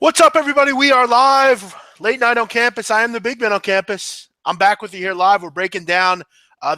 What's up, everybody? We are live. Late night on campus. I am the big man on campus. I'm back with you here live. We're breaking down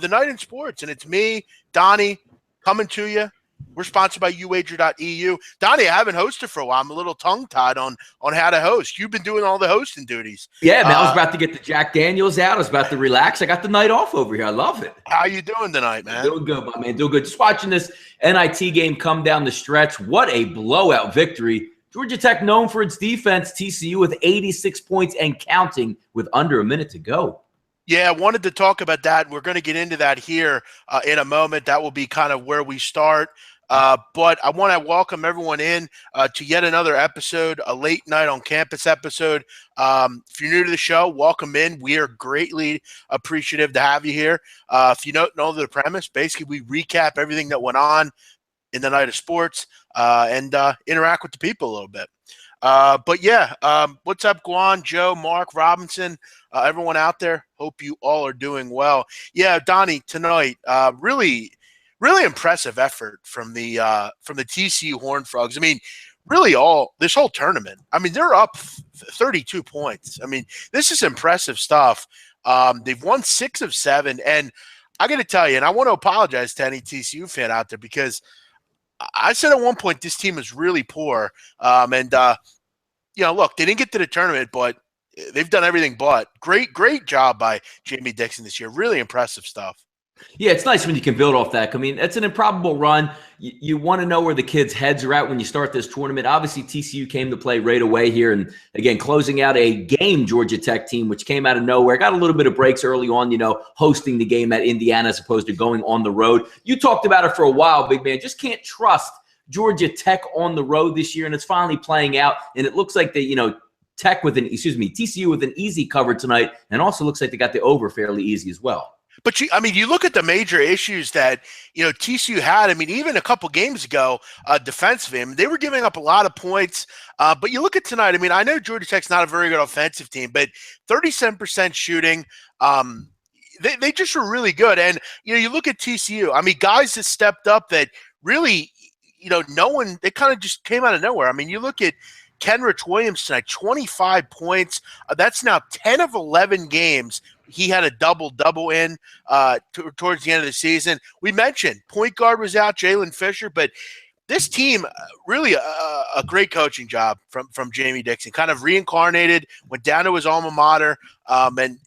the night in sports, and it's me, Donnie, coming to you. We're sponsored by uwager.eu. Donnie, I haven't hosted for a while. I'm a little tongue-tied on how to host. You've been doing all the hosting duties. Yeah, man, I was about to get the Jack Daniels out. I was about to relax. I got the night off over here. I love it. How you doing tonight, man? Doing good, my man. Doing good. Just watching this NIT game come down the stretch. What a blowout victory. Georgia Tech, known for its defense, TCU with 86 points and counting with under a minute to go. Yeah, I wanted to talk about that. We're going to get into that here in a moment. That will be kind of where we start. But I want to welcome everyone in to yet another episode, a late night on campus episode. If you're new to the show, welcome in. We are greatly appreciative to have you here. If you don't know the premise, basically we recap everything that went on in the night of sports and interact with the people a little bit. But yeah, what's up, Guan, Joe, Mark, Robinson, everyone out there? Hope you all are doing well. Yeah, Donnie, tonight, really impressive effort from the TCU Horned Frogs. I mean, really this whole tournament. I mean, they're up 32 points. I mean, this is impressive stuff. They've won 6 of 7, and I got to tell you, and I want to apologize to any TCU fan out there because I said at one point this team is really poor. Look, they didn't get to the tournament, but they've done everything but. Great job by Jamie Dixon this year. Really impressive stuff. Yeah, it's nice when you can build off that. I mean, it's an improbable run. You want to know where the kids' heads are at when you start this tournament. Obviously, TCU came to play right away here. And, again, closing out a game Georgia Tech team, which came out of nowhere. Got a little bit of breaks early on, hosting the game at Indiana as opposed to going on the road. You talked about it for a while, big man. Just can't trust Georgia Tech on the road this year, and it's finally playing out. And it looks like TCU with an easy cover tonight, and also looks like they got the over fairly easy as well. But you look at the major issues that TCU had. I mean, even a couple games ago, defensively, they were giving up a lot of points. But you look at tonight. I mean, I know Georgia Tech's not a very good offensive team, but 37% shooting. They just were really good. And you look at TCU. I mean, guys that stepped up that really, no one. They kind of just came out of nowhere. I mean, you look at Kenrich Williams tonight, 25 points. That's now 10 of 11 games. He had a double-double in towards the end of the season. We mentioned point guard was out, Jalen Fisher, but this team, really a great coaching job from Jamie Dixon. Kind of reincarnated, went down to his alma mater, and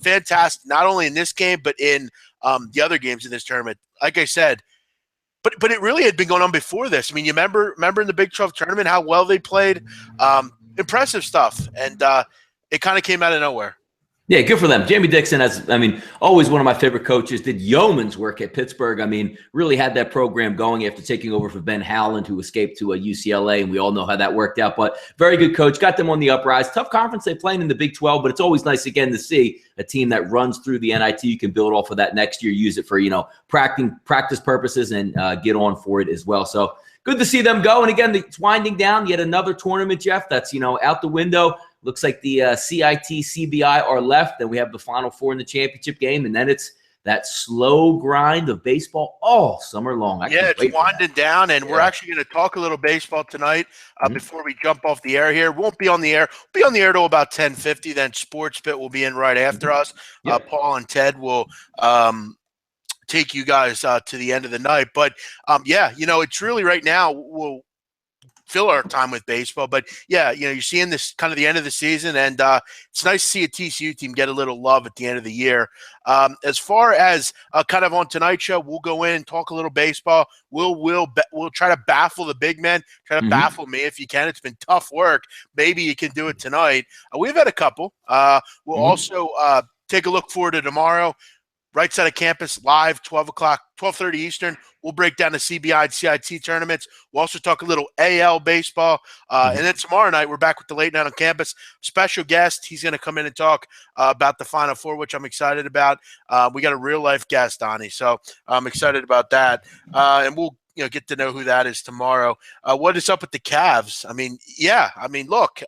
fantastic, not only in this game, but in the other games in this tournament. Like I said, but it really had been going on before this. I mean, you remember in the Big 12 tournament how well they played? Impressive stuff, and it kind of came out of nowhere. Yeah, good for them. Jamie Dixon always one of my favorite coaches, did yeoman's work at Pittsburgh. I mean, really had that program going after taking over for Ben Howland, who escaped to UCLA, and we all know how that worked out. But very good coach, got them on the uprise. Tough conference they playing in the Big 12, but it's always nice, again, to see a team that runs through the NIT. You can build off of that next year, use it for, practice purposes and get on for it as well. So good to see them go. And again, it's winding down. Yet another tournament, Jeff, that's, out the window. Looks like the CIT, CBI are left. Then we have the Final Four in the championship game. And then it's that slow grind of baseball all summer long. It's winding down. And we're actually going to talk a little baseball tonight before we jump off the air here. Won't be on the air. We'll be on the air till about 10:50. Then Sports Pit will be in right after us. Paul and Ted will take you guys to the end of the night. But, it's really right now we'll fill our time with baseball. But, you're seeing this kind of the end of the season, and it's nice to see a TCU team get a little love at the end of the year. As far as kind of on tonight's show, we'll go in and talk a little baseball. We'll try to baffle the big men. Try to baffle me if you can. It's been tough work. Maybe you can do it tonight. We've had a couple. We'll also take a look forward to tomorrow. Right side of campus, live, 12:30 Eastern. We'll break down the CBI and CIT tournaments. We'll also talk a little AL baseball. And then tomorrow night, we're back with the late night on campus. Special guest, he's going to come in and talk about the Final Four, which I'm excited about. We got a real-life guest, Donnie, so I'm excited about that. And we'll get to know who that is tomorrow. What is up with the Cavs? Look,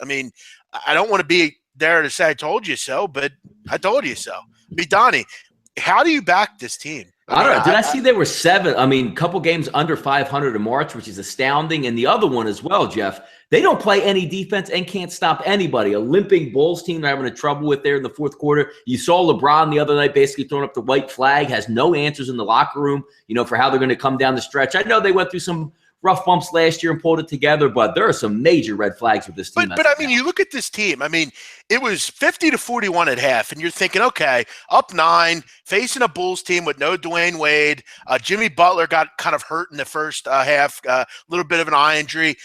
I don't want to be there to say I told you so, but I told you so. Donnie, how do you back this team? I don't know. Did I see there were 7? I mean, a couple games under 500 in March, which is astounding. And the other one as well, Jeff, they don't play any defense and can't stop anybody. A limping Bulls team they're having a trouble with there in the fourth quarter. You saw LeBron the other night basically throwing up the white flag, has no answers in the locker room, for how they're going to come down the stretch. I know they went through some rough bumps last year and pulled it together, but there are some major red flags with this team. But I mean, you look at this team. I mean, it was 50-41 at half, and you're thinking, okay, up 9, facing a Bulls team with no Dwayne Wade. Jimmy Butler got kind of hurt in the first half, a little bit of an eye injury.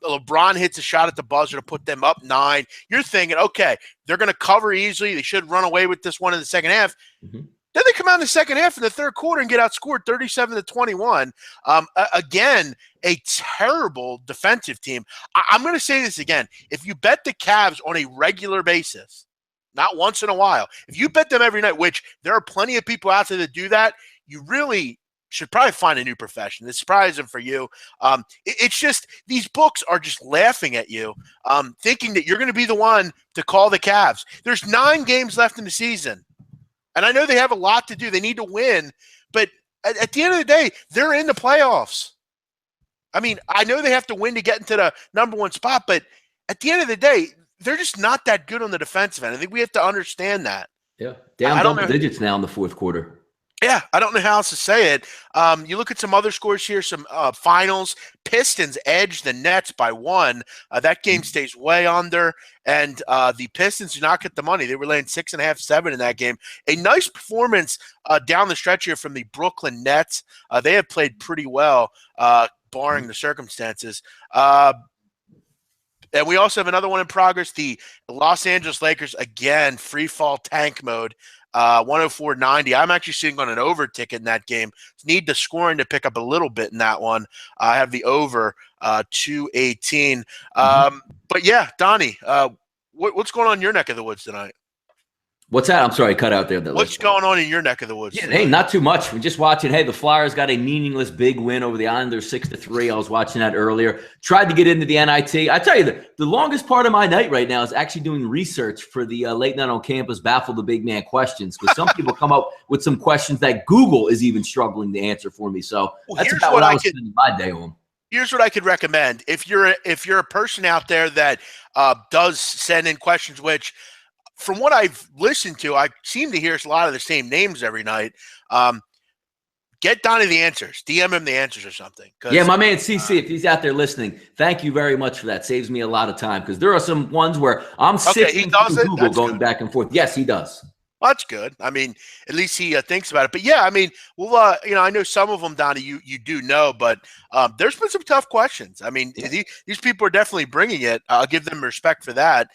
LeBron hits a shot at the buzzer to put them up 9. You're thinking, okay, they're going to cover easily. They should run away with this one in the second half. Mm-hmm. Then they come out in the second half in the third quarter and get outscored 37-21. Again, a terrible defensive team. I'm going to say this again. If you bet the Cavs on a regular basis, not once in a while, if you bet them every night, which there are plenty of people out there that do that, you really should probably find a new profession. It's surprising for you. It's just these books are just laughing at you, thinking that you're going to be the one to call the Cavs. There's 9 games left in the season. And I know they have a lot to do. They need to win. But at the end of the day, they're in the playoffs. I mean, I know they have to win to get into the number 1 spot, but at the end of the day, they're just not that good on the defensive end. I think we have to understand that. Yeah, down double digits now in the fourth quarter. Yeah, I don't know how else to say it. You look at some other scores here, some finals. Pistons edge the Nets by 1. That game stays way under, and the Pistons do not get the money. They were laying 6.5, 7 in that game. A nice performance down the stretch here from the Brooklyn Nets. They have played pretty well, barring the circumstances. And we also have another one in progress. The Los Angeles Lakers, again, free fall tank mode. 104.90. I'm actually sitting on an over ticket in that game. Need the scoring to pick up a little bit in that one. I have the over 218. But yeah, Donnie, what's going on in your neck of the woods tonight? What's that? I'm sorry, cut out there. What's going on in your neck of the woods? Yeah, hey, not too much. We're just watching. Hey, the Flyers got a meaningless big win over the Islanders, 6-3. I was watching that earlier. Tried to get into the NIT. I tell you, the longest part of my night right now is actually doing research for the Late Night on Campus Baffle the Big Man questions, because some people come up with some questions that Google is even struggling to answer for me. So that's about what I was spending my day on. Here's what I could recommend. If you're a person out there that does send in questions, which – from what I've listened to, I seem to hear a lot of the same names every night. Get Donnie the answers. DM him the answers or something. Yeah, my man CC, if he's out there listening, thank you very much for that. Saves me a lot of time, because there are some ones where I'm sitting through Google going back and forth. Yes, he does. Well, that's good. I mean, at least he thinks about it. But yeah, I mean, well, I know some of them, Donnie, you do know, but there's been some tough questions. I mean, these people are definitely bringing it. I'll give them respect for that.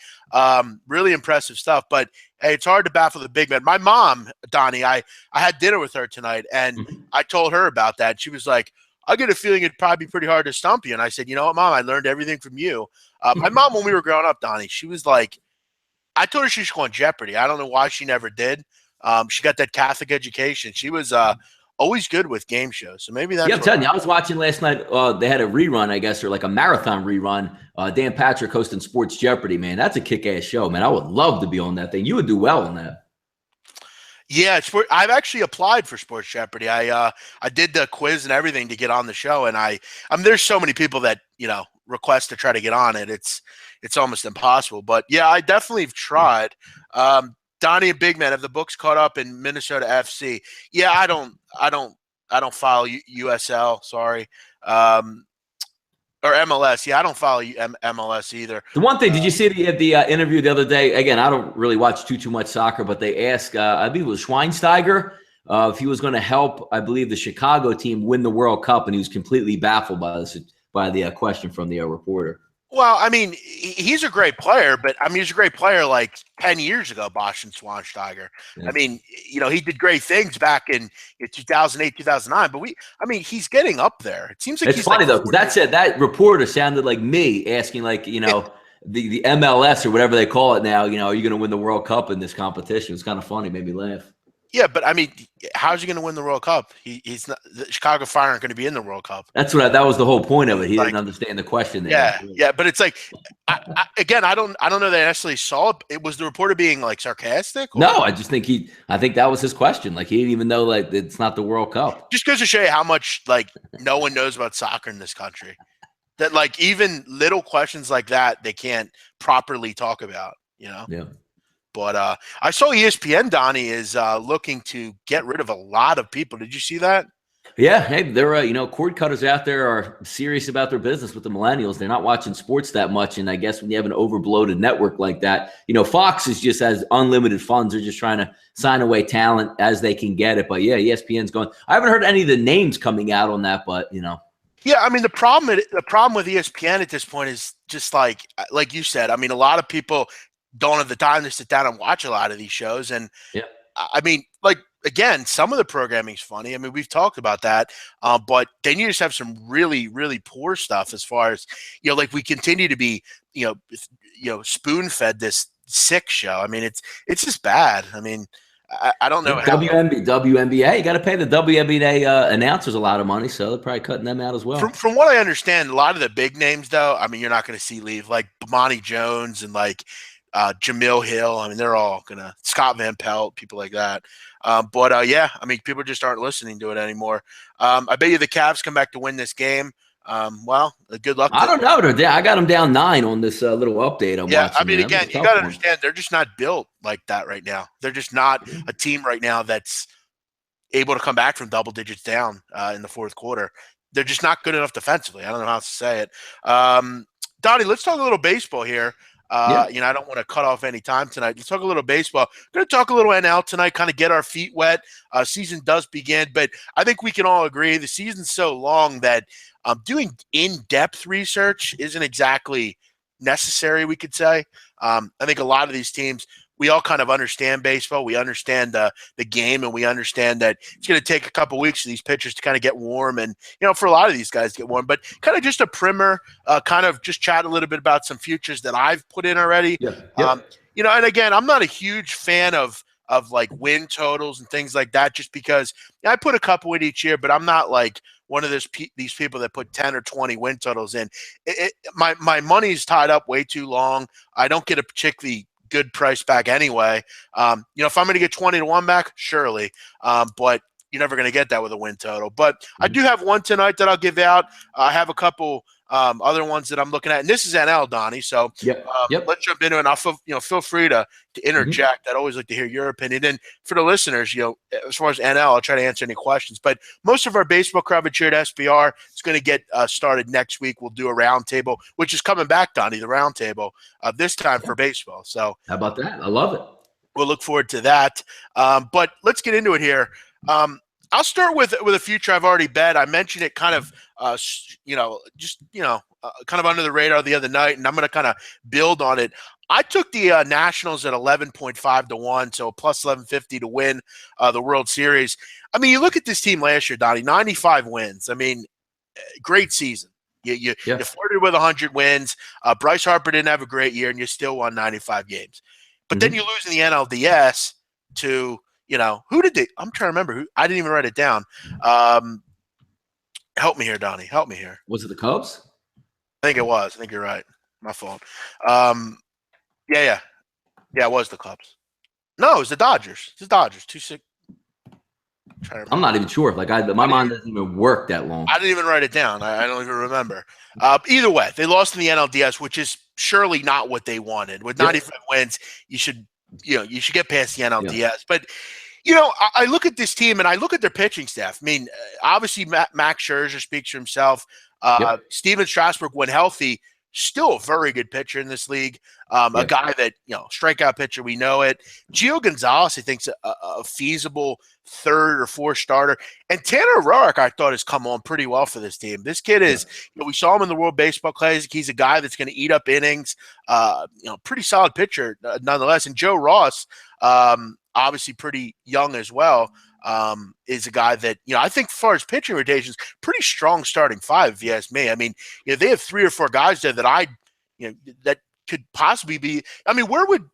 Really impressive stuff. But hey, it's hard to baffle the big man. My mom, Donnie, I had dinner with her tonight, and I told her about that. She was like, I get a feeling it'd probably be pretty hard to stump you. And I said, you know what, Mom, I learned everything from you. My mom, when we were growing up, Donnie, she was like, I told her she should go on Jeopardy. I don't know why she never did. She got that Catholic education. She was always good with game shows. So maybe that's I'm telling you, I was watching last night. They had a rerun, I guess, or like a marathon rerun. Dan Patrick hosting Sports Jeopardy, man. That's a kick-ass show, man. I would love to be on that thing. You would do well on that. Yeah, I've actually applied for Sports Jeopardy. I did the quiz and everything to get on the show, and I mean, there's so many people that request to try to get on it. It's almost impossible. But yeah, I definitely have tried. Donnie and Big Man, have the books caught up in Minnesota FC? Yeah, I don't follow USL. Sorry. Or MLS. Yeah, I don't follow MLS either. The one thing, did you see the interview the other day? Again, I don't really watch too much soccer, but they asked, I believe it was Schweinsteiger, if he was going to help, I believe, the Chicago team win the World Cup, and he was completely baffled by the question from the reporter. Well, I mean, he's a great player, but I mean, he's a great player like 10 years ago, Bastian Schweinsteiger. Yeah. I mean, he did great things back in 2008, 2009, but he's getting up there. It seems like it's funny though, because that reporter sounded like me asking, like, the MLS or whatever they call it now, are you going to win the World Cup in this competition? It's kind of funny, made me laugh. Yeah, but I mean, how's he going to win the World Cup? He's not. The Chicago Fire aren't going to be in the World Cup. That was the whole point of it. He Like, didn't understand the question there. yeah, but it's like, again, I don't know that I necessarily saw it. It was the reporter being like sarcastic, No, or I think that was his question. Like he didn't even know like it's not the World Cup. just goes to show you how much like no one knows about soccer in this country. That like even little questions like that they can't properly talk about. Yeah. But I saw ESPN, Donnie, is looking to get rid of a lot of people. Did you see that? Yeah, hey, they're cord cutters out there are serious about their business with the millennials. They're not watching sports that much, and I guess when you have an overbloated network like that, Fox is just has unlimited funds. They're just trying to sign away talent as they can get it. But yeah, ESPN's going. I haven't heard any of the names coming out on that, but Yeah, I mean the problem with ESPN at this point is just like you said. I mean, a lot of people don't have the time to sit down and watch a lot of these shows, and yeah. I mean, like again, some of the programming's funny. I mean, we've talked about that, but then you just have some really, really poor stuff as far as like we continue to be, spoon fed this sick show. I mean, it's just bad. I mean, I don't know how. WNBA, you got to pay the WNBA announcers a lot of money, so they're probably cutting them out as well. From what I understand, a lot of the big names, though, I mean, you're not going to see leave, like Bomani Jones and like Jamil Hill. I mean, they're all gonna Scott Van Pelt, people like that. But yeah, I mean, people just aren't listening to it anymore. I bet you the Cavs come back to win this game. Well, good luck. I don't know. I got them down 9 on this little update I'm watching. I mean, again, you got to understand they're just not built like that right now. They're just not a team right now that's able to come back from double digits down in the fourth quarter. They're just not good enough defensively. I don't know how to say it. Donnie, let's talk a little baseball here. I don't want to cut off any time tonight. Let's talk a little baseball. We're going to talk a little NL tonight, kind of get our feet wet. Season does begin, but I think we can all agree the season's so long that doing in-depth research isn't exactly necessary, we could say. I think a lot of these teams, we all kind of understand baseball. We understand the game, and we understand that it's going to take a couple weeks for these pitchers to kind of get warm, and for a lot of these guys to get warm. But kind of just a primer, kind of just chat a little bit about some futures that I've put in already. And again, I'm not a huge fan of like win totals and things like that, just because I put a couple in each year, but I'm not like one of these people that put 10 or 20 win totals in. My money's tied up way too long. I don't get a particularly good price back anyway. If I'm going to get 20-1 back, surely. But you're never going to get that with a win total. But I do have one tonight that I'll give out. I have a couple other ones that I'm looking at, and this is NL, Donnie. So let's jump into it. And I'll feel free to interject. I'd always like to hear your opinion. And for the listeners, as far as NL, I'll try to answer any questions. But most of our baseball coverage here at SBR is going to get started next week. We'll do a roundtable, which is coming back, Donnie, the roundtable this time for baseball. So how about that? I love it. We'll look forward to that. But let's get into it here. I'll start with a future I've already bet. I mentioned it kind of, kind of under the radar the other night, and I'm going to kind of build on it. I took the Nationals at 11.5-1, so plus 1150 to win the World Series. I mean, you look at this team last year, Donnie, 95 wins. I mean, great season. You flirted with 100 wins. Bryce Harper didn't have a great year, and you still won 95 games. But then you lose in the NLDS to, who did they? I'm trying to remember who. I didn't even write it down. Help me here, Donnie. Help me here. Was it the Cubs? I think it was. I think you're right. My fault. Yeah, it was the Cubs. No, it was the Dodgers. It's the Dodgers. 2-6. I'm not even sure. Like my mind doesn't even work that long. I didn't even write it down. I don't even remember. Either way, they lost in the NLDS, which is surely not what they wanted. With 95 wins, you should get past the NLDS. Yeah. But I look at this team and I look at their pitching staff. I mean, obviously Max Scherzer speaks for himself. Steven Strasburg, when healthy, still a very good pitcher in this league. A guy that, strikeout pitcher, we know it. Gio Gonzalez, I think, is a feasible third or fourth starter. And Tanner Roark, I thought, has come on pretty well for this team. This kid is, we saw him in the World Baseball Classic. He's a guy that's going to eat up innings. Pretty solid pitcher nonetheless. And Joe Ross, obviously pretty young as well, is a guy that, I think as far as pitching rotations, pretty strong starting five, if you ask me. I mean, they have 3 or 4 guys there that that could possibly be. I mean, where would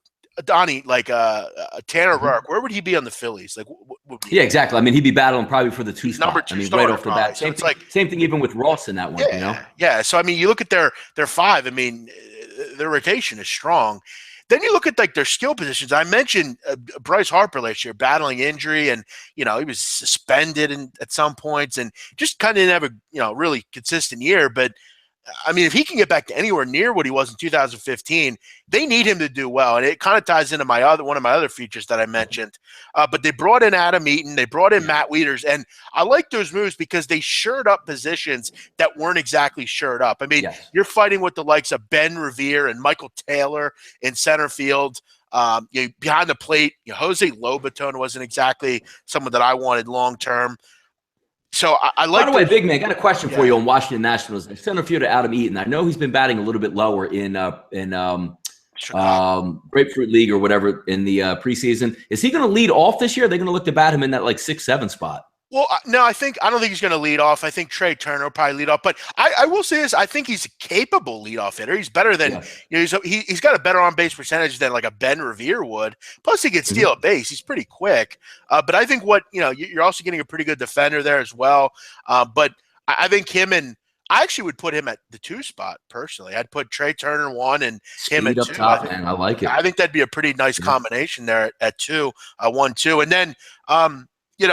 Donnie, like Tanner Roark, where would he be on the Phillies? Like, what would be? Yeah, exactly. I mean, he'd be battling probably for the number spot. two I mean, starter, right off the bat. So Same thing even with Ross in that one, you know? Yeah. So, I mean, you look at their five, I mean, their rotation is strong. Then you look at like their skill positions. I mentioned Bryce Harper last year battling injury, and he was suspended at some points, and just kind of didn't have a really consistent year. But I mean, if he can get back to anywhere near what he was in 2015, they need him to do well. And it kind of ties into one of my other features that I mentioned. But they brought in Adam Eaton, they brought in Matt Wieters, and I like those moves because they shored up positions that weren't exactly shored up. I mean, you're fighting with the likes of Ben Revere and Michael Taylor in center field. Behind the plate, Jose Lobaton wasn't exactly someone that I wanted long term. So I like. By the way, big man, I got a question for you on Washington Nationals. Center fielder Adam Eaton. I know he's been batting a little bit lower in Grapefruit League or whatever in the preseason. Is he going to lead off this year? Are they going to look to bat him in that like 6-7 spot? Well, no, I don't think he's going to lead off. I think Trey Turner will probably lead off. But I will say this: I think he's a capable leadoff hitter. He's better than he's got a better on base percentage than like a Ben Revere would. Plus, he can steal a base. He's pretty quick. But I think you're also getting a pretty good defender there as well. But I think him and I actually would put him at the 2 spot personally. I'd put Trey Turner 1 and him at 2. Top, man. I like it. I think that'd be a pretty nice combination there at 2, 1-2, and then. You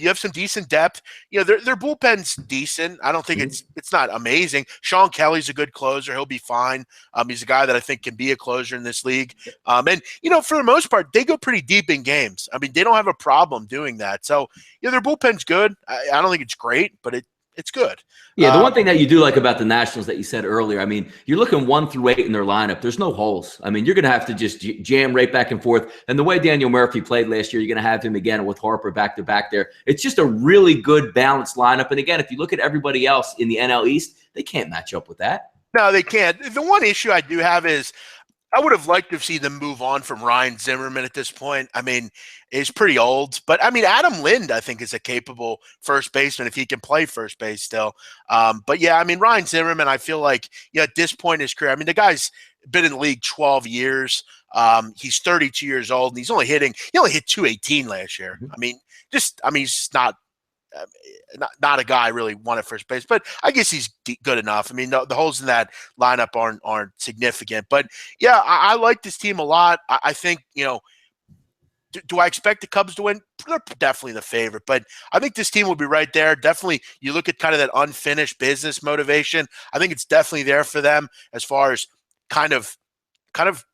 have some decent depth. Their bullpen's decent. I don't think it's not amazing. Sean Kelly's a good closer. He'll be fine. He's a guy that I think can be a closer in this league. And for the most part, they go pretty deep in games. I mean, they don't have a problem doing that. So, their bullpen's good. I don't think it's great, but it's good. Yeah, the one thing that you do like about the Nationals that you said earlier, I mean, you're looking 1 through 8 in their lineup. There's no holes. I mean, you're going to have to just jam right back and forth. And the way Daniel Murphy played last year, you're going to have him again with Harper back-to-back there. It's just a really good balanced lineup. And again, if you look at everybody else in the NL East, they can't match up with that. No, they can't. The one issue I do have is I would have liked to see them move on from Ryan Zimmerman at this point. I mean, he's pretty old. But, I mean, Adam Lind, I think, is a capable first baseman if he can play first base still. But, yeah, I mean, Ryan Zimmerman, I feel like, at this point in his career, I mean, the guy's been in the league 12 years. He's 32 years old, and he only hit 218 last year. I mean, he's just not a guy I really want at first base, but I guess he's good enough. I mean, the holes in that lineup aren't significant, but yeah, I like this team a lot. I think, do I expect the Cubs to win? They're definitely the favorite, but I think this team will be right there. Definitely, you look at kind of that unfinished business motivation. I think it's definitely there for them as far as kind of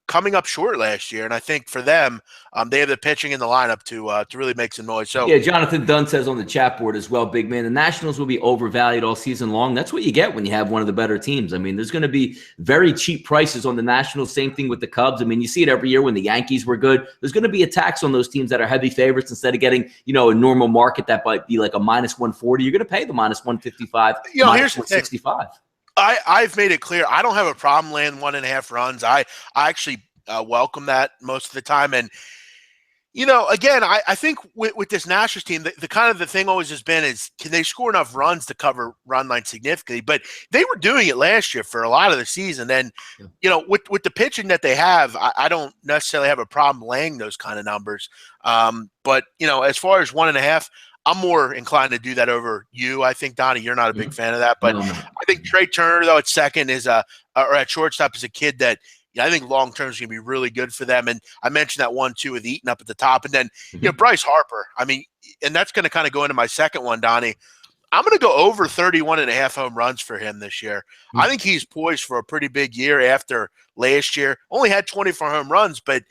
coming up short last year, and I think for them, they have the pitching in the lineup to really make some noise. So yeah, Jonathan Dunn says on the chat board as well, big man, the Nationals will be overvalued all season long. That's what you get when you have one of the better teams. I mean, there's going to be very cheap prices on the Nationals. Same thing with the Cubs. I mean, you see it every year when the Yankees were good. There's going to be a tax on those teams that are heavy favorites instead of getting a normal market that might be like a -140. You're going to pay the -155, here's -165. I've made it clear I don't have a problem laying 1.5 runs. I actually welcome that most of the time. And, again, I think with this Nationals team, the kind of the thing always has been is can they score enough runs to cover run line significantly? But they were doing it last year for a lot of the season. And, with the pitching that they have, I don't necessarily have a problem laying those kind of numbers. But, as far as 1.5, I'm more inclined to do that over you. I think, Donnie, you're not a big fan of that. But I think Trey Turner, though, at second or at shortstop is a kid that I think long-term is going to be really good for them. And I mentioned that 1-2 with Eaton up at the top. And then, Bryce Harper. I mean, and that's going to kind of go into my second one, Donnie. I'm going to go over 31.5 home runs for him this year. I think he's poised for a pretty big year after last year. Only had 24 home runs, but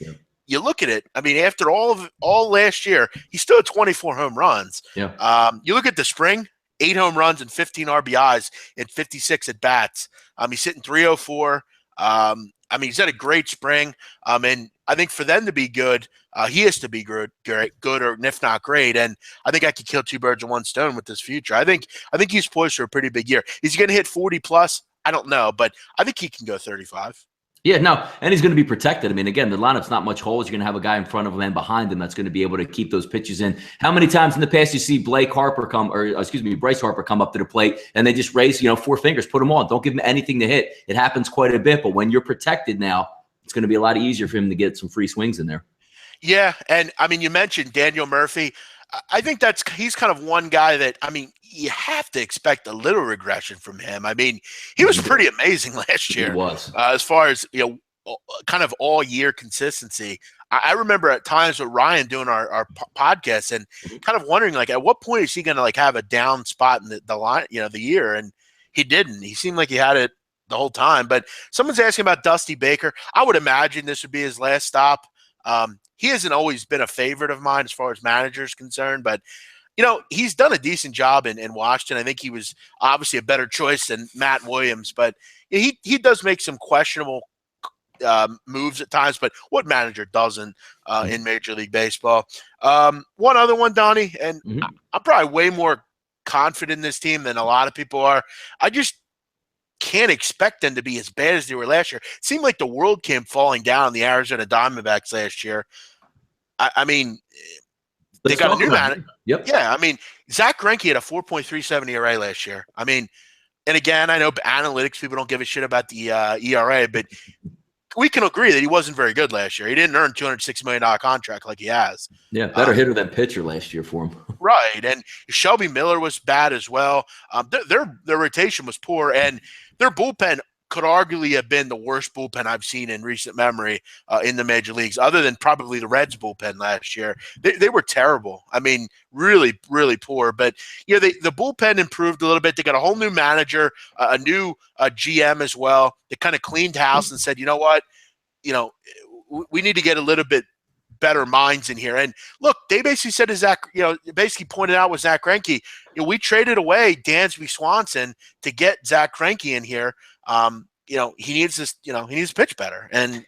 you look at it, I mean, after all last year, he still had 24 home runs. Yeah. You look at the spring, 8 home runs and 15 RBIs and 56 at bats. He's hitting 304. I mean, he's had a great spring. And I think for them to be good, he has to be good, or if not great. And I think I could kill 2 birds with 1 stone with this future. I think he's poised for a pretty big year. Is he going to hit 40 plus? I don't know, but I think he can go 35. Yeah, no, and he's going to be protected. I mean, again, the lineup's not much holes. You're going to have a guy in front of him and behind him that's going to be able to keep those pitches in. How many times in the past you see Bryce Harper come up to the plate and they just raise, 4 fingers, put them on. Don't give him anything to hit. It happens quite a bit, but when you're protected now, it's going to be a lot easier for him to get some free swings in there. Yeah, and I mean, you mentioned Daniel Murphy. I think he's kind of one guy that, I mean, you have to expect a little regression from him. I mean, he was pretty amazing last year. He was. As far as, kind of all year consistency. I remember at times with Ryan doing our podcast and kind of wondering, like, at what point is he going to like have a down spot in the line, the year? And he didn't. He seemed like he had it the whole time. But someone's asking about Dusty Baker. I would imagine this would be his last stop. He hasn't always been a favorite of mine as far as manager's concerned, but he's done a decent job in Washington. I think he was obviously a better choice than Matt Williams, but he does make some questionable moves at times, but what manager doesn't in Major League Baseball? One other one, Donnie, and I'm probably way more confident in this team than a lot of people are. I just can't expect them to be as bad as they were last year. It seemed like the world came falling down on the Arizona Diamondbacks last year. I mean, they got a new manager. Yep. Yeah, I mean, Zach Greinke had a 4.37 ERA last year. I mean, and again, I know analytics people don't give a shit about the ERA, but we can agree that he wasn't very good last year. He didn't earn $206 million contract like he has. Yeah, better hitter than pitcher last year for him. Right, and Shelby Miller was bad as well. Their rotation was poor, and their bullpen could arguably have been the worst bullpen I've seen in recent memory in the major leagues, other than probably the Reds bullpen last year. They were terrible. I mean, really, really poor. But the bullpen improved a little bit. They got a whole new manager, a new GM as well. They kind of cleaned house and said, you know what, we need to get a little bit better minds in here. And look, they basically said to Zach, basically pointed out with Zach Greinke, we traded away Dansby Swanson to get Zach Greinke in here. He needs this, he needs to pitch better. And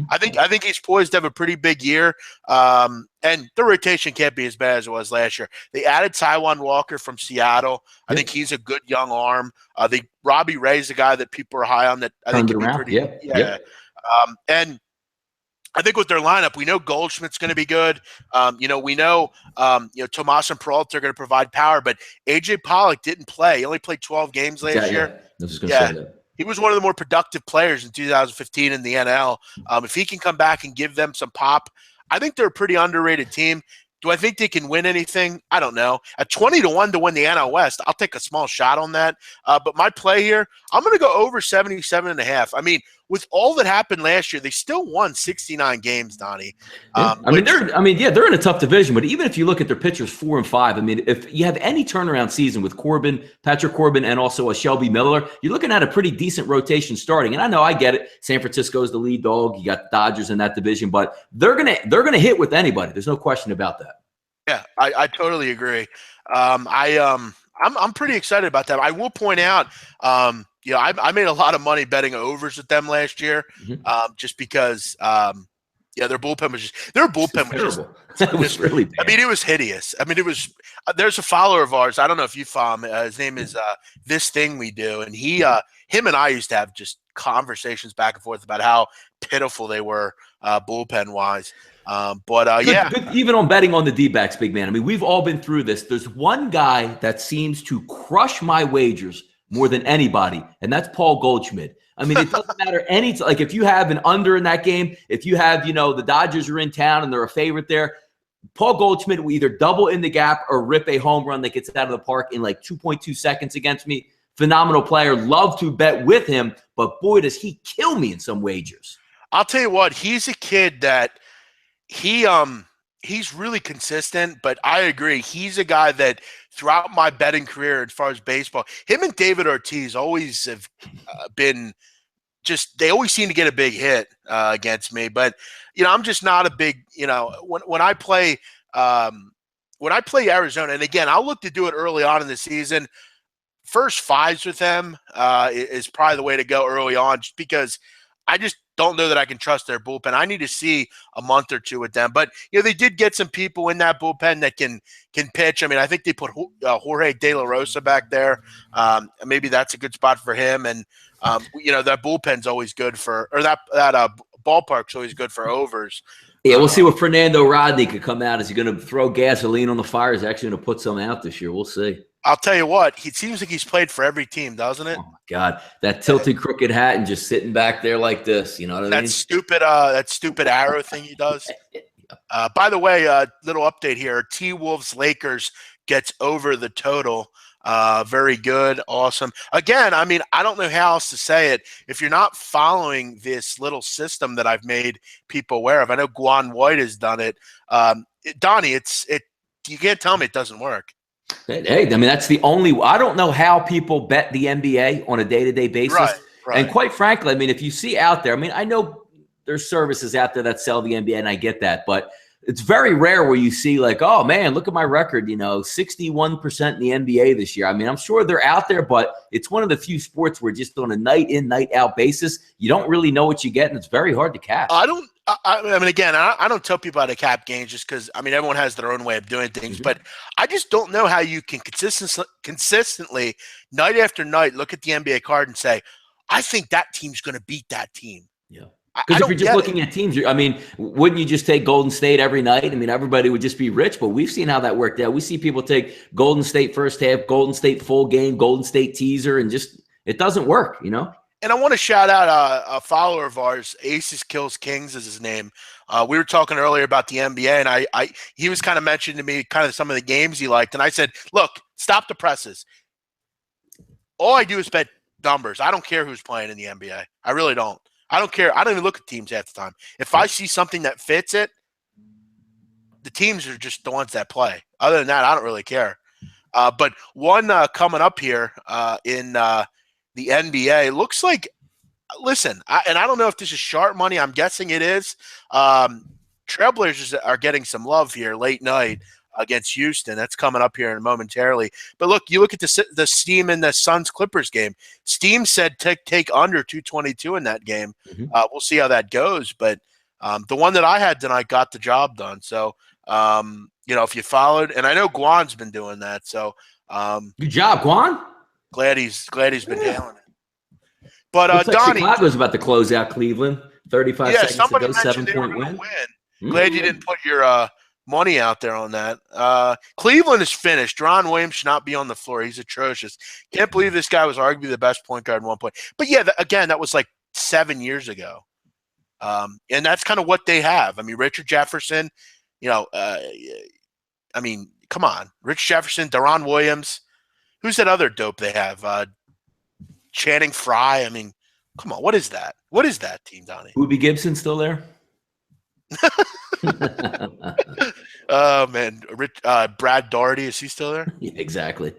I think he's poised to have a pretty big year. And the rotation can't be as bad as it was last year. They added Taijuan Walker from Seattle. I think he's a good young arm. Robbie Ray's the guy that people are high on that I think could be pretty. And I think with their lineup, we know Goldschmidt's going to be good. We know Tomas and Peralta are going to provide power, but AJ Pollock didn't play. He only played 12 games last year. I was just going to say that. He was one of the more productive players in 2015 in the NL. If he can come back and give them some pop, I think they're a pretty underrated team. Do I think they can win anything? I don't know. At 20-1 to win the NL West, I'll take a small shot on that. But my play here, I'm going to go over 77.5. I mean, with all that happened last year, they still won 69 games, Donnie. They're in a tough division, but even if you look at their pitchers 4 and 5, I mean, if you have any turnaround season with Patrick Corbin, and also a Shelby Miller, you're looking at a pretty decent rotation starting. And I know I get it. San Francisco is the lead dog. You got the Dodgers in that division, but they're gonna hit with anybody. There's no question about that. Yeah, I totally agree. I'm pretty excited about that. I will point out, I made a lot of money betting overs with them last year, just because, their bullpen was just really bad. I mean, it was hideous. I mean, it was. There's a follower of ours. I don't know if you follow him. His name is This Thing We Do, and him and I used to have just conversations back and forth about how pitiful they were bullpen wise. But even on betting on the D-backs, big man. I mean, we've all been through this. There's one guy that seems to crush my wagers more than anybody, and that's Paul Goldschmidt. I mean, it doesn't matter like if you have an under in that game, if you have, the Dodgers are in town and they're a favorite there, Paul Goldschmidt will either double in the gap or rip a home run that gets out of the park in like 2.2 seconds against me. Phenomenal player. Love to bet with him, but boy, does he kill me in some wagers. I'll tell you what, he's a kid that he's really consistent, but I agree. He's a guy that throughout my betting career, as far as baseball, him and David Ortiz always have been they always seem to get a big hit against me. But, I'm just not a big, when I play Arizona, and again, I'll look to do it early on in the season. First fives with them is probably the way to go early on, just because I just don't know that I can trust their bullpen. I need to see a month or two with them. But, they did get some people in that bullpen that can pitch. I mean, I think they put Jorge De La Rosa back there. Maybe that's a good spot for him. And, that bullpen's always good that ballpark's always good for overs. Yeah, we'll see what Fernando Rodney could come out. Is he going to throw gasoline on the fire? Is he actually going to put some out this year? We'll see. I'll tell you what, he seems like he's played for every team, doesn't it? Oh my God, that tilted crooked hat and just sitting back there like this. You know what I mean? That stupid arrow thing he does. By the way, little update here: T-Wolves Lakers gets over the total. Very good, awesome. Again, I mean, I don't know how else to say it. If you're not following this little system that I've made people aware of, I know Guan White has done it. Donnie, you can't tell me it doesn't work. Hey, I mean, that's the only – I don't know how people bet the NBA on a day-to-day basis. Right. And quite frankly, I mean, if you see out there – I mean, I know there's services out there that sell the NBA, and I get that. But it's very rare where you see like, oh, man, look at my record, 61% in the NBA this year. I mean, I'm sure they're out there, but it's one of the few sports where just on a night-in, night-out basis, you don't really know what you get, and it's very hard to catch. I mean, again, I don't tell people how to cap games just because, I mean, everyone has their own way of doing things. But I just don't know how you can consistently, night after night, look at the NBA card and say, I think that team's going to beat that team. Yeah. Because if you're just looking at teams, I mean, wouldn't you just take Golden State every night? I mean, everybody would just be rich, but we've seen how that worked out. We see people take Golden State first half, Golden State full game, Golden State teaser, and just it doesn't work, And I want to shout out a follower of ours, Aces Kills Kings is his name. We were talking earlier about the NBA, and he was kind of mentioning to me kind of some of the games he liked, and I said, look, stop the presses. All I do is bet numbers. I don't care who's playing in the NBA. I really don't. I don't care. I don't even look at teams half the time. If I see something that fits it, the teams are just the ones that play. Other than that, I don't really care. But one coming up here in the NBA looks like, listen, and I don't know if this is sharp money. I'm guessing it is. Trailblazers are getting some love here late night against Houston. That's coming up here momentarily. But look, you look at the Steam and the Suns-Clippers game. Steam said take under 222 in that game. We'll see how that goes. But the one that I had tonight got the job done. So, if you followed, and I know Guan's been doing that. So good job, Guan. Glad he's been nailing it. But Donnie, Chicago's about to close out Cleveland. 35 seconds to go, 7-point win. Glad you didn't put your money out there on that. Cleveland is finished. Ron Williams should not be on the floor. He's atrocious. Can't believe this guy was arguably the best point guard at one point. But yeah, again, that was like 7 years ago. And that's kind of what they have. I mean, Richard Jefferson, I mean, come on. Rich Jefferson, Deron Williams. Who's that other dope they have? Channing Frye. I mean, come on. What is that? What is that team, Donnie? Boobie Gibson still there? Oh, man. Brad Daugherty, is he still there? Yeah, exactly.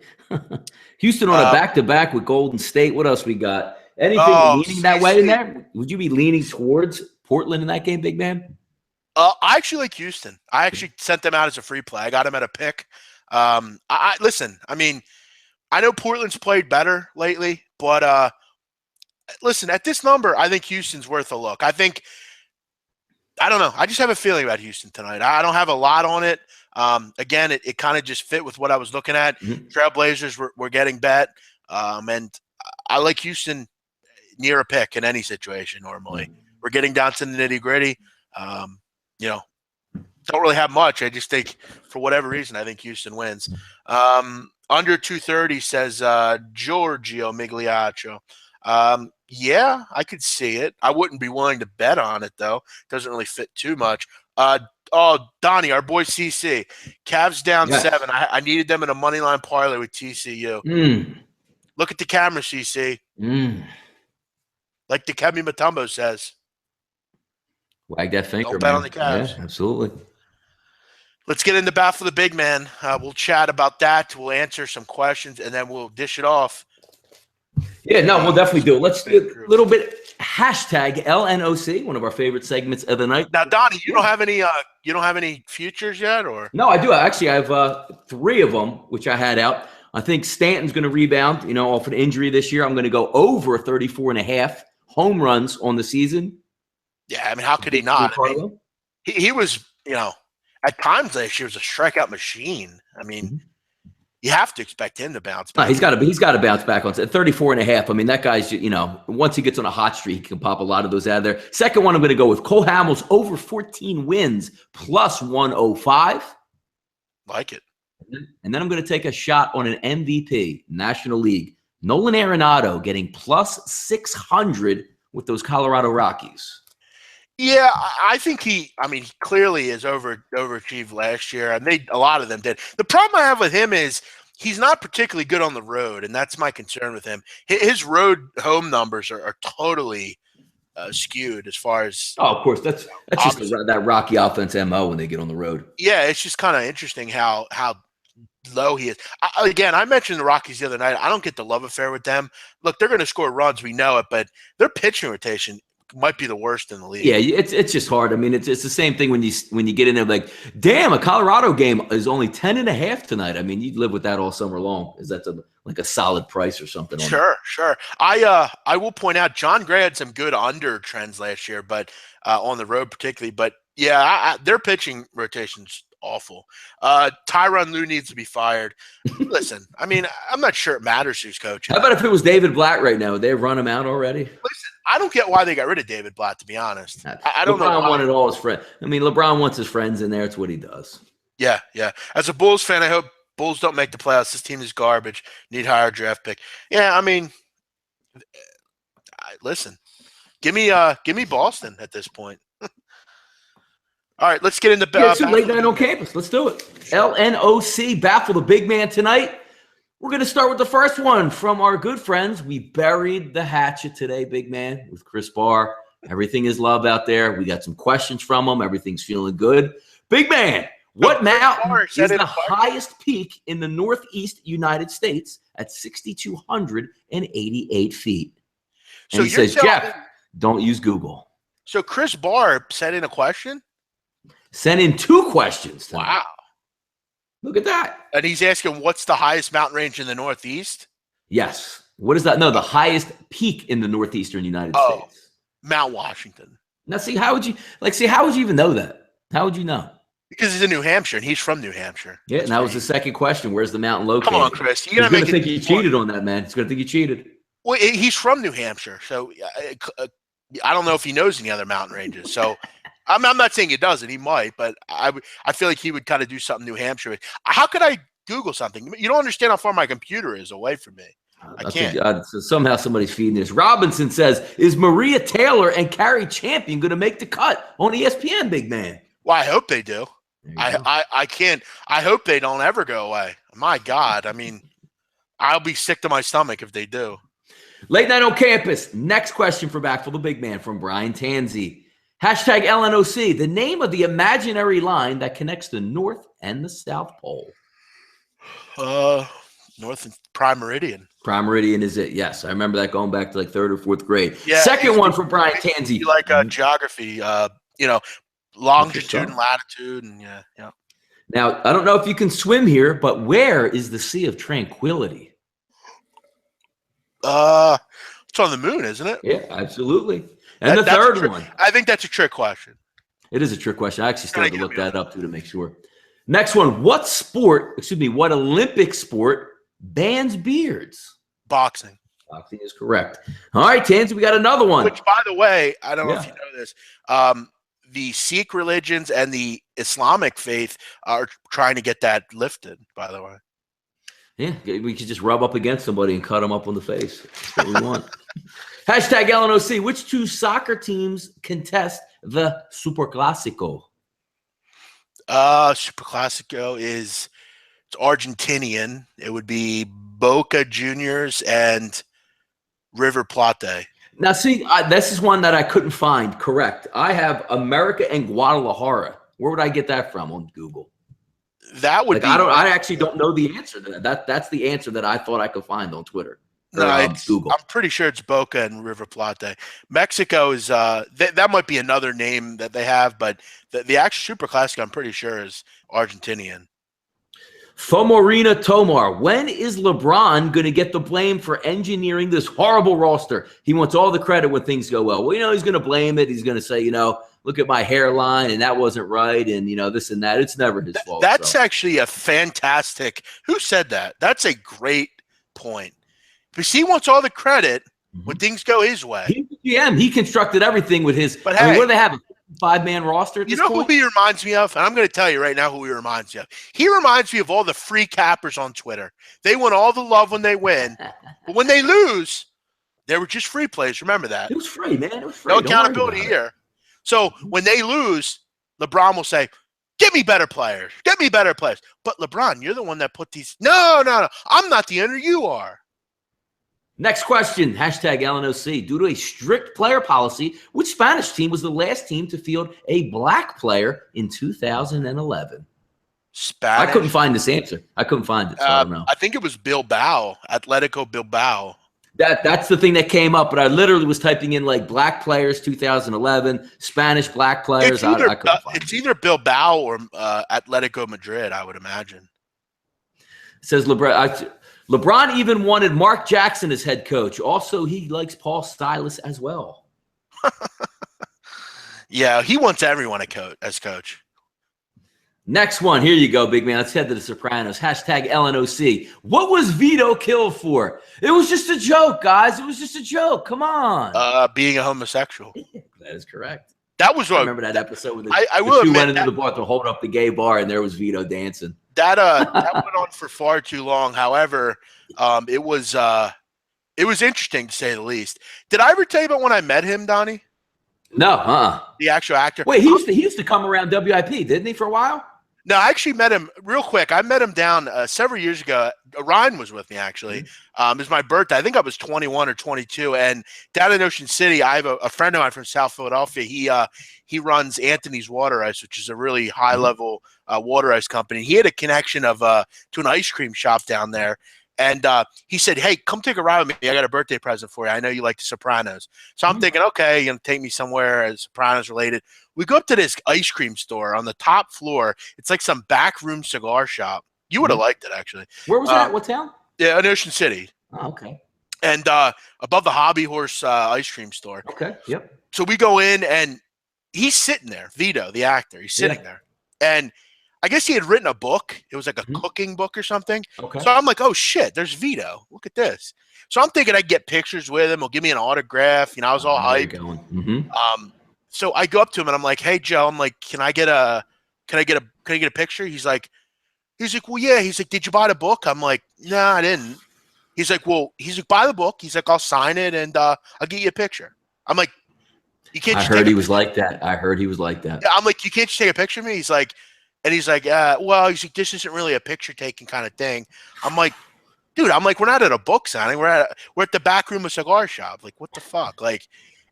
Houston on a back-to-back with Golden State. What else we got? Anything leaning that way in there? Would you be leaning towards Portland in that game, big man? I actually like Houston. I actually sent them out as a free play. I got them at a pick. Listen, I mean, I know Portland's played better lately, but listen, at this number, I think Houston's worth a look. I don't know. I just have a feeling about Houston tonight. I don't have a lot on it. Again, it kind of just fit with what I was looking at. Trailblazers were getting bet. And I like Houston near a pick in any situation normally. We're getting down to the nitty-gritty. Don't really have much. I just think, for whatever reason, I think Houston wins. Under 230 says Giorgio Migliaccio. Yeah, I could see it. I wouldn't be willing to bet on it, though. Doesn't really fit too much. Donnie, our boy CC. Cavs down 7. I needed them in a money line parlay with TCU. Look at the camera, CC. Like the Kemi Mutombo says. Wag that finger, Don't bet on the Cavs. Yeah, absolutely. Let's get into Baffle the Big Man. We'll chat about that. We'll answer some questions, and then we'll dish it off. Yeah, no, we'll definitely do it. Let's do a little bit hashtag LNOC, one of our favorite segments of the night. Now, Donnie, you don't have any futures yet, or? No, I do. Actually, I have 3 of them, which I had out. I think Stanton's going to rebound, off an injury this year. I'm going to go over 34.5 home runs on the season. Yeah, I mean, how could he not? I mean, he was, at times last year was a strikeout machine. I mean, you have to expect him to bounce back. No, he's got to bounce back on 34.5. I mean, that guy's, once he gets on a hot streak, he can pop a lot of those out of there. Second one, I'm going to go with Cole Hamels over 14 wins plus 105. Like it. And then I'm going to take a shot on an MVP, National League. Nolan Arenado getting plus 600 with those Colorado Rockies. Yeah, I think he clearly is overachieved last year, and a lot of them did. The problem I have with him is he's not particularly good on the road, and that's my concern with him. His road home numbers are totally skewed as far as. Oh, of course, that's just that Rocky offense MO when they get on the road. Yeah, it's just kind of interesting how low he is. I mentioned the Rockies the other night. I don't get the love affair with them. Look, they're going to score runs, we know it, but their pitching rotation might be the worst in the league. Yeah, it's just hard. I mean, it's the same thing when you get in there like, damn, a Colorado game is only 10.5 tonight. I mean, you'd live with that all summer long. Is that like a solid price or something? Sure. I will point out John Gray had some good under trends last year, but on the road particularly. But yeah, their pitching rotation's awful. Tyronn Lue needs to be fired. Listen, I mean, I'm not sure it matters who's coaching. How about if it was David Blatt right now? Would they run him out already? Listen, I don't get why they got rid of David Blatt, to be honest. I don't know. LeBron wanted all his friends. I mean, LeBron wants his friends in there. It's what he does. Yeah. As a Bulls fan, I hope Bulls don't make the playoffs. This team is garbage. Need higher draft pick. Yeah, I mean, listen, give me Boston at this point. All right, let's get into late night on campus. Let's do it. LNOC, baffle the big man tonight. We're going to start with the first one from our good friends. We buried the hatchet today, big man, with Chris Barr. Everything is love out there. We got some questions from him. Everything's feeling good. Big man, what mountain is the highest peak in the Northeast United States at 6,288 feet? And he says, Jeff, don't use Google. So Chris Barr sent in a question? Sent in 2 questions tonight. Wow. Look at that. And he's asking, what's the highest mountain range in the Northeast? Yes. What is that? No, the highest peak in the Northeastern United States. Mount Washington. Now, how would you even know that? How would you know? Because he's in New Hampshire, and he's from New Hampshire. Yeah, and that was the second question. Where's the mountain located? Come on, Chris. He's going to think you cheated on that, man. He's going to think you cheated. Well, he's from New Hampshire, so I don't know if he knows any other mountain ranges. So I'm not saying he doesn't. He might, but I feel like he would kind of do something New Hampshire. How could I Google something? You don't understand how far my computer is away from me. I can't. So somehow somebody's feeding this. Robinson says, is Maria Taylor and Carrie Champion going to make the cut on ESPN, big man? Well, I hope they do. I can't. I hope they don't ever go away. My God. I mean, I'll be sick to my stomach if they do. Late night on campus. Next question for Backful the Big Man from Brian Tanzi. Hashtag LNOC, the name of the imaginary line that connects the North and the South Pole. North and Prime Meridian. Prime Meridian is it? Yes, I remember that going back to like 3rd or 4th grade. Yeah, second one for Brian Tanzi. You like geography, longitude and latitude, and yeah. Now, I don't know if you can swim here, but where is the Sea of Tranquility? It's on the moon, isn't it? Yeah, absolutely. And the third one. I think that's a trick question. It is a trick question. I actually still have to look that up too to make sure. Next one. What Olympic sport bans beards? Boxing. Boxing is correct. All right, Tanzi, we got another one. Which, by the way, I don't know if you know this. The Sikh religions and the Islamic faith are trying to get that lifted, by the way. Yeah, we could just rub up against somebody and cut them up on the face. That's what we want. Hashtag LNOC. Which 2 soccer teams contest the Superclásico? Superclásico it's Argentinian. It would be Boca Juniors and River Plate. Now, see, this is one that I couldn't find. Correct. I have America and Guadalajara. Where would I get that from on Google? That would be. I actually don't know the answer to that. That's the answer that I thought I could find on Twitter. Google. I'm pretty sure it's Boca and River Plate. Mexico is that might be another name that they have, but the actual Superclásico I'm pretty sure is Argentinian. Fomorina Tomar, when is LeBron going to get the blame for engineering this horrible roster? He wants all the credit when things go well. Well, he's going to blame it. He's going to say, look at my hairline and that wasn't right and, this and that. It's never his fault. That's actually a fantastic – who said that? That's a great point. Because he wants all the credit when things go his way. He constructed everything with his – but what do they have? 5-man roster at this point? Who he reminds me of? And I'm going to tell you right now who he reminds me of. He reminds me of all the free cappers on Twitter. They want all the love when they win, but when they lose, they were just free plays. Remember that. It was free, man. It was free. No accountability here. So when they lose, LeBron will say, "Give me better players. Get me better players." But LeBron, you're the one that put these. No. I'm not the owner. You are. Next question, hashtag LNOC. Due to a strict player policy, which Spanish team was the last team to field a black player in 2011? Spanish? I couldn't find this answer. I couldn't find it, so I don't know. I think it was Bilbao, Atletico Bilbao. That's the thing that came up, but I literally was typing in like black players 2011, Spanish black players. It's either Bilbao or Atletico Madrid, I would imagine. It says LeBron even wanted Mark Jackson as head coach. Also, he likes Paul Silas as well. Yeah, he wants everyone as coach. Next one. Here you go, big man. Let's head to the Sopranos. Hashtag LNOC. What was Vito killed for? It was just a joke, guys. It was just a joke. Come on. Being a homosexual. That is correct. That was what I remember that episode where I the two went into the bar to hold up the gay bar, and there was Vito dancing. That went on for far too long. However, it was interesting to say the least. Did I ever tell you about when I met him, Donnie? No, The actual actor. Wait, he used to come around WIP, didn't he, for a while? No, I actually met him real quick. I met him down several years ago. Ryan was with me, actually. It was my birthday. I think I was 21 or 22. And down in Ocean City, I have a friend of mine from South Philadelphia. He runs Anthony's Water Ice, which is a really high-level water ice company. He had a connection to an ice cream shop down there. And he said, "Hey, come take a ride with me. I got a birthday present for you. I know you like The Sopranos." So I'm thinking, okay, you're going to take me somewhere as Sopranos related. We go up to this ice cream store on the top floor. It's like some backroom cigar shop. You would have liked it, actually. Where was that? What town? Yeah, in Ocean City. Oh, okay. And above the Hobby Horse ice cream store. Okay, yep. So we go in, and he's sitting there, Vito, the actor. He's sitting there. And I guess he had written a book. It was like a cooking book or something. Okay. So I'm like, oh, shit, there's Vito. Look at this. So I'm thinking I'd get pictures with him. He'll give me an autograph. I was all hyped. So I go up to him and I'm like, "Hey, Joe," I'm like, can I get a picture? He's like, well, yeah. He's like, "Did you buy the book?" I'm like, "No, I didn't." He's like, "Buy the book." He's like, "I'll sign it and I'll get you a picture." I'm like, "You can't." I heard he was like that. I'm like, "You can't just take a picture of me?" He's like, well, he's like, "This isn't really a picture taking kind of thing." I'm like, dude, we're not at a book signing. We're at the back room of a cigar shop. Like, what the fuck? Like,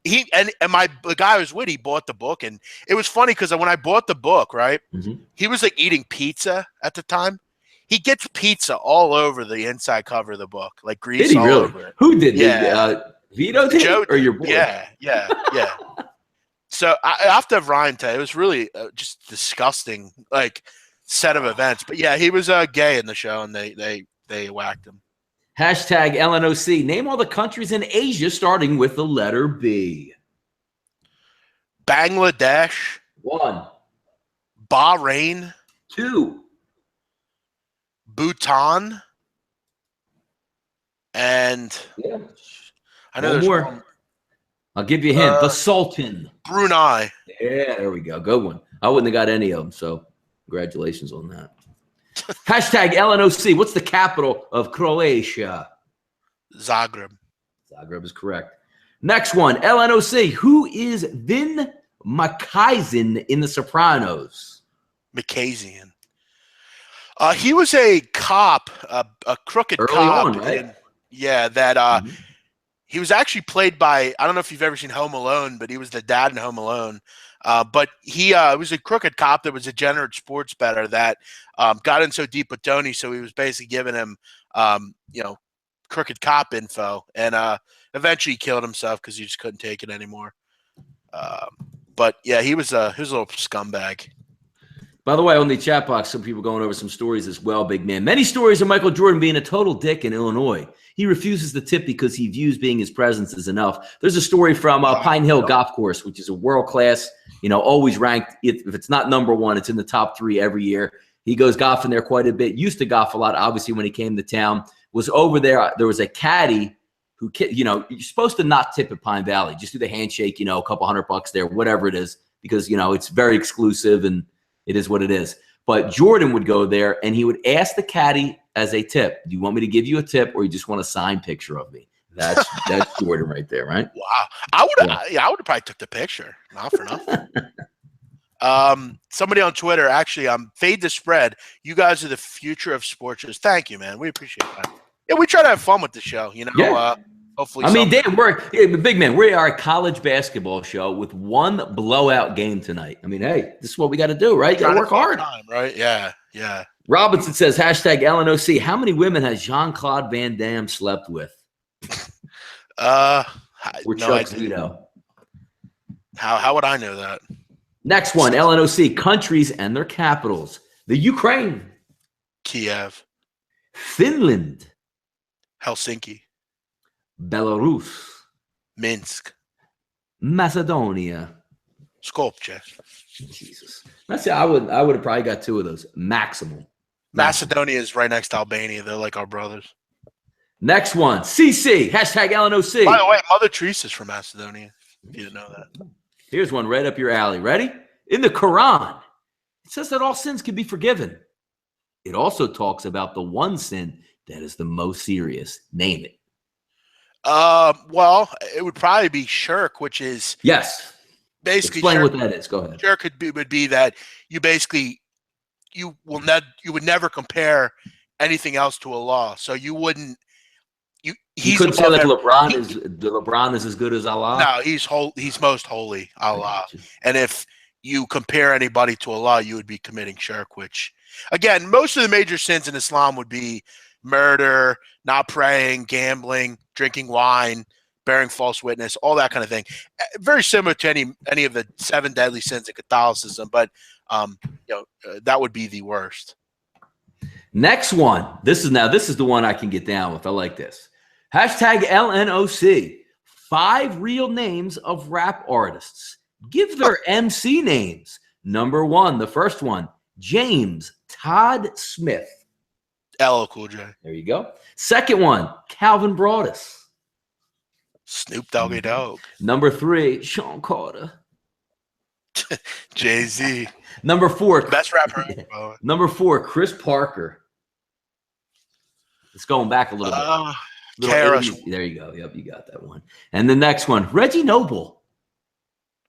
the guy I was with, he bought the book, and it was funny because when I bought the book, right, he was like eating pizza at the time. He gets pizza all over the inside cover of the book, like grease all over it. Who did? Yeah, Vito did, Joe, or your boy? Yeah. So I have to have Ryan tell you, it was really just disgusting, like, set of events. But yeah, he was gay in the show, and they whacked him. Hashtag LNOC. Name all the countries in Asia starting with the letter B. Bangladesh. 1. Bahrain. 2. Bhutan. And I know there's more. I'll give you a hint. The Sultan. Brunei. Yeah, there we go. Good one. I wouldn't have got any of them, so congratulations on that. Hashtag LNOC. What's the capital of Croatia? Zagreb. Zagreb is correct. Next one. LNOC. Who is Vin Makazian in The Sopranos? Makazian. He was a cop, a crooked early cop. On, right? He was actually played by, I don't know if you've ever seen Home Alone, but he was the dad in Home Alone. But he was a crooked cop that was a degenerate sports bettor that got in so deep with Tony, so he was basically giving him, crooked cop info, and eventually he killed himself because he just couldn't take it anymore. But yeah, he was a little scumbag. By the way, on the chat box, some people going over some stories as well, big man. Many stories of Michael Jordan being a total dick in Illinois. He refuses to tip because he views being his presence is enough. There's a story from Pine Hill Golf Course, which is a world-class, always ranked. If it's not number one, it's in the top 3 every year. He goes golfing there quite a bit. Used to golf a lot, obviously, when he came to town. Was over there. There was a caddy who, you're supposed to not tip at Pine Valley. Just do the handshake, a couple $100 there, whatever it is. because, it's very exclusive and it is what it is. But Jordan would go there and he would ask the caddy as a tip, do you want me to give you a tip or you just want a signed picture of me? That's Jordan right there, right? Wow. I would have probably took the picture. Not for nothing. Somebody on Twitter, actually, Fade the Spread. You guys are the future of sports. Thank you, man. We appreciate that. Yeah, we try to have fun with the show, Yeah. Hopefully. Dan, big man, we are a college basketball show with one blowout game tonight. Hey, this is what we got to do, right? You got to work hard. Time, right? Yeah. Robinson says, hashtag LNOC. How many women has Jean-Claude Van Damme slept with? Or Chuck Zito. How would I know that? Next one, LNOC, countries and their capitals. The Ukraine. Kiev. Finland. Helsinki. Belarus. Minsk. Macedonia. Skopje. Jesus. I would have probably got two of those. Maximum. Macedonia is right next to Albania. They're like our brothers. Next one, CC, hashtag LNOC. By the way, Mother Teresa's from Macedonia, if you didn't know that. Here's one right up your alley. Ready? In the Quran, it says that all sins can be forgiven. It also talks about the one sin that is the most serious. Name it. Well, it would probably be shirk, which is basically explain what that is. Go ahead. Shirk would be that you basically you would never compare anything else to Allah. So you wouldn't. You couldn't say like LeBron is as good as Allah. No, he's most holy, Allah. And if you compare anybody to Allah, you would be committing shirk. Which, again, most of the major sins in Islam would be murder, not praying, gambling, drinking wine, bearing false witness, all that kind of thing. Very similar to any of the 7 deadly sins in Catholicism, but that would be the worst. Next one. This is the one I can get down with. I like this. Hashtag LNOC. 5 real names of rap artists. Give their MC names. Number 1, the first one, James Todd Smith. LL Cool J. There you go. Second one, Calvin Broadus. Snoop Doggy Dogg. Number 3, Sean Carter. Jay-Z. Number 4. Best rapper. Number 4, Chris Parker. It's going back a little bit. There you go. Yep, you got that one. And the next one, Reggie Noble.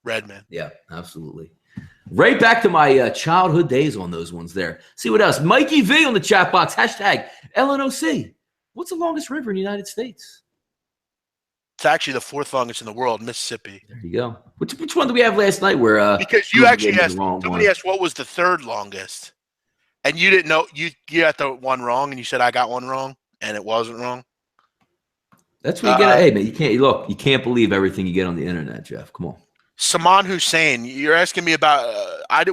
Redman. Yeah, absolutely. Right back to my childhood days on those ones there. See what else? Mikey V on the chat box. Hashtag LNOC. What's the longest river in the United States? It's actually the 4th longest in the world, Mississippi. There you go. Which one did we have last night? Where because you actually asked somebody asked what was the 3rd longest, and you didn't know. You got the one wrong, and you said I got one wrong, and it wasn't wrong. That's what you get. Hey man, you can't believe everything you get on the internet, Jeff. Come on. Saman Hussein, you're asking me about.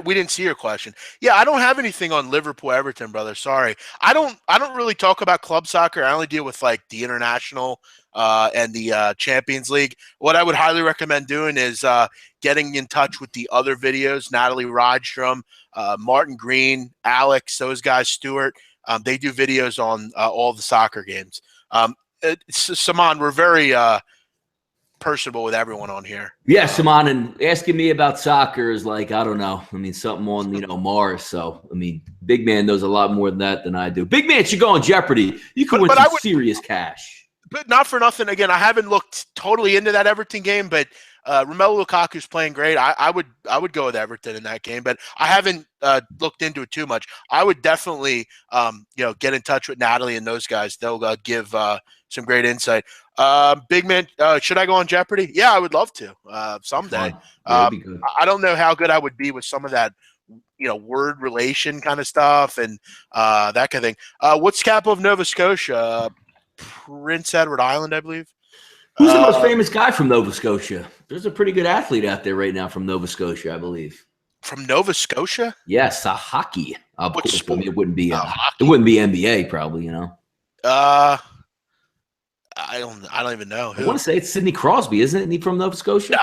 We didn't see your question. Yeah, I don't have anything on Liverpool Everton, brother. Sorry, I don't really talk about club soccer. I only deal with like the international and the Champions League. What I would highly recommend doing is getting in touch with the other videos. Natalie Rydstrom, Martin Green, Alex, those guys, Stuart. They do videos on all the soccer games. Saman, we're very personable with everyone on here. Yeah, Saman, and asking me about soccer is like, I don't know. Something on, Mars. So, Big Man knows a lot more than that than I do. Big Man should go on Jeopardy. You could win some serious cash. But not for nothing. Again, I haven't looked totally into that Everton game, but Romelu Lukaku's playing great. I would go with Everton in that game, but I haven't looked into it too much. I would definitely, get in touch with Natalie and those guys. They'll give some great insight. Big Man, should I go on Jeopardy? Yeah, I would love to someday. I don't know how good I would be with some of that, word relation kind of stuff and that kind of thing. What's the capital of Nova Scotia? Prince Edward Island, I believe. Who's the most famous guy from Nova Scotia? There's a pretty good athlete out there right now from Nova Scotia, I believe. From Nova Scotia? Yes, hockey. Of course, it wouldn't be NBA, probably. I don't even know. I want to say it's Sidney Crosby, isn't he from Nova Scotia? No,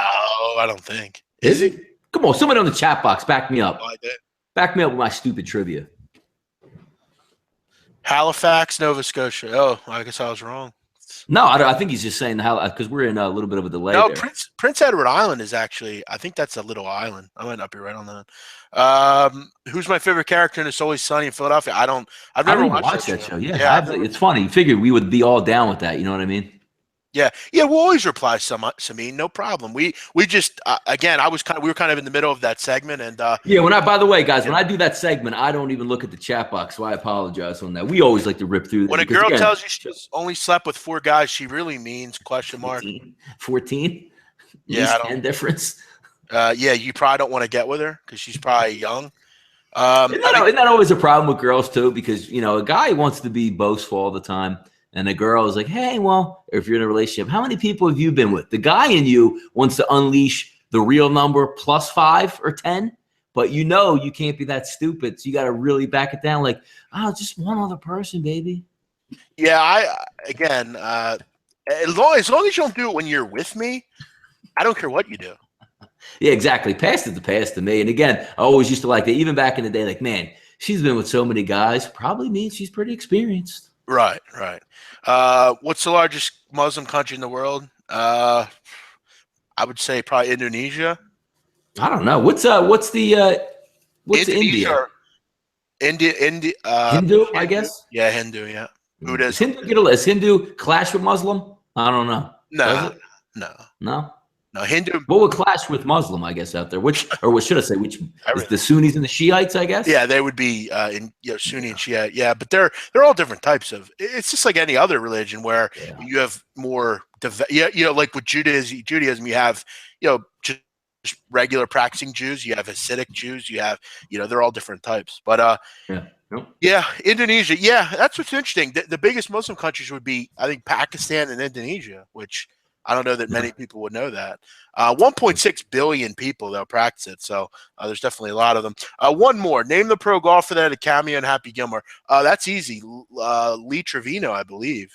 I don't think. Is he? Come on, somebody on the chat box, back me up. Oh, I did. Back me up with my stupid trivia. Halifax, Nova Scotia. Oh, I guess I was wrong. No, I think he's just saying how, because we're in a little bit of a delay No, there. Prince Edward Island is actually, I think that's a little island. I might not be right on that. Who's my favorite character in It's Always Sunny in Philadelphia? I've never watched that show. Yeah, it's funny. You figured we would be all down with that. You know what I mean? Yeah, we'll always reply, Sameen, no problem. We just again, we were kind of in the middle of that segment, and yeah. By the way, guys, when I do that segment, I don't even look at the chat box, so I apologize on that. We always like to rip through. When a girl tells you she's only slept with 4 guys, she really means question mark 14. Yeah, 10 difference. Yeah, you probably don't want to get with her because she's probably young. Isn't that always a problem with girls too? Because a guy wants to be boastful all the time. And the girl is like, hey, well, if you're in a relationship, how many people have you been with? The guy in you wants to unleash the real number plus 5 or 10, but you can't be that stupid. So you got to really back it down like, just one other person, baby. Yeah, as long as you don't do it when you're with me, I don't care what you do. Yeah, exactly. Past is the past to me. And again, I always used to like that. Even back in the day, like, man, she's been with so many guys. Probably means she's pretty experienced. Right. What's the largest Muslim country in the world? I would say probably Indonesia. I don't know. What's India? Hindu, I guess. Yeah, Hindu. Yeah. Buddhism. Is Hindu clash with Muslim? I don't know. No. Hindu. What would clash with Muslim, I guess, out there? What should I say? Which is the Sunnis and the Shiites, I guess? Yeah, they would be Sunni and Shiite. Yeah, but they're all different types of. It's just like any other religion where you have more. Like with Judaism, you have just regular practicing Jews. You have Hasidic Jews. You have they're all different types. But Indonesia. Yeah, that's what's interesting. The biggest Muslim countries would be, I think, Pakistan and Indonesia, which I don't know that many people would know that. 1.6 billion people, they'll practice it. So there's definitely a lot of them. One more. Name the pro golfer that had a cameo in Happy Gilmore. That's easy. Lee Trevino, I believe.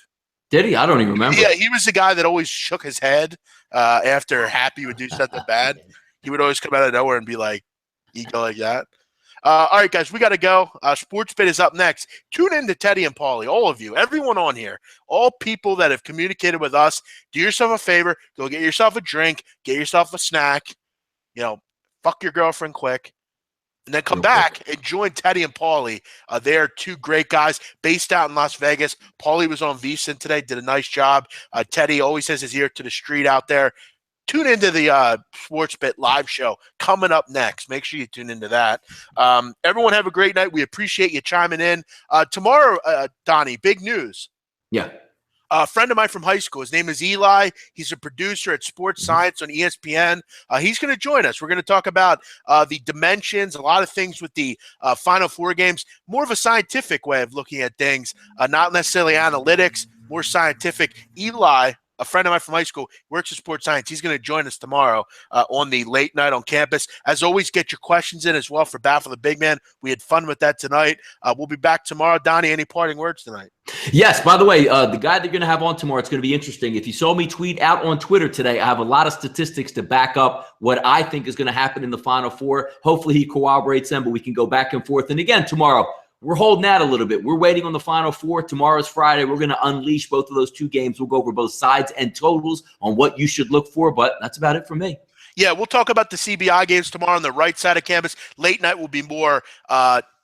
Did he? I don't even remember. Yeah, he was the guy that always shook his head after Happy would do something bad. He would always come out of nowhere and be like, you go like that. All right, guys, we got to go. SportsBit is up next. Tune in to Teddy and Paulie, all of you, everyone on here, all people that have communicated with us. Do yourself a favor. Go get yourself a drink. Get yourself a snack. Fuck your girlfriend quick. And then come back and join Teddy and Paulie. They are 2 great guys based out in Las Vegas. Paulie was on VSiN today, did a nice job. Teddy always has his ear to the street out there. Tune into the SportsBit live show coming up next. Make sure you tune into that. Everyone have a great night. We appreciate you chiming in. Tomorrow, Donnie, big news. Yeah. A friend of mine from high school, his name is Eli. He's a producer at Sports Science on ESPN. He's going to join us. We're going to talk about the dimensions, a lot of things with the Final Four games, more of a scientific way of looking at things, not necessarily analytics, more scientific. Eli, a friend of mine from high school, works in sports science. He's going to join us tomorrow on the late night on campus. As always, get your questions in as well for Baffle the Big Man. We had fun with that tonight. We'll be back tomorrow. Donnie, any parting words tonight? Yes. By the way, the guy they're going to have on tomorrow, it's going to be interesting. If you saw me tweet out on Twitter today, I have a lot of statistics to back up what I think is going to happen in the Final Four. Hopefully he corroborates them, but we can go back and forth. And again, tomorrow, we're holding out a little bit. We're waiting on the Final Four. Tomorrow's Friday. We're going to unleash both of those 2 games. We'll go over both sides and totals on what you should look for, but that's about it for me. Yeah, we'll talk about the CBI games tomorrow on the right side of campus. Late night will be more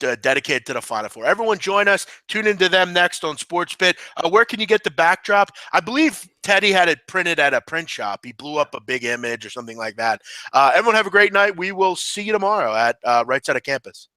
dedicated to the Final Four. Everyone join us. Tune into them next on SportsBit. Where can you get the backdrop? I believe Teddy had it printed at a print shop. He blew up a big image or something like that. Everyone have a great night. We will see you tomorrow at right side of campus.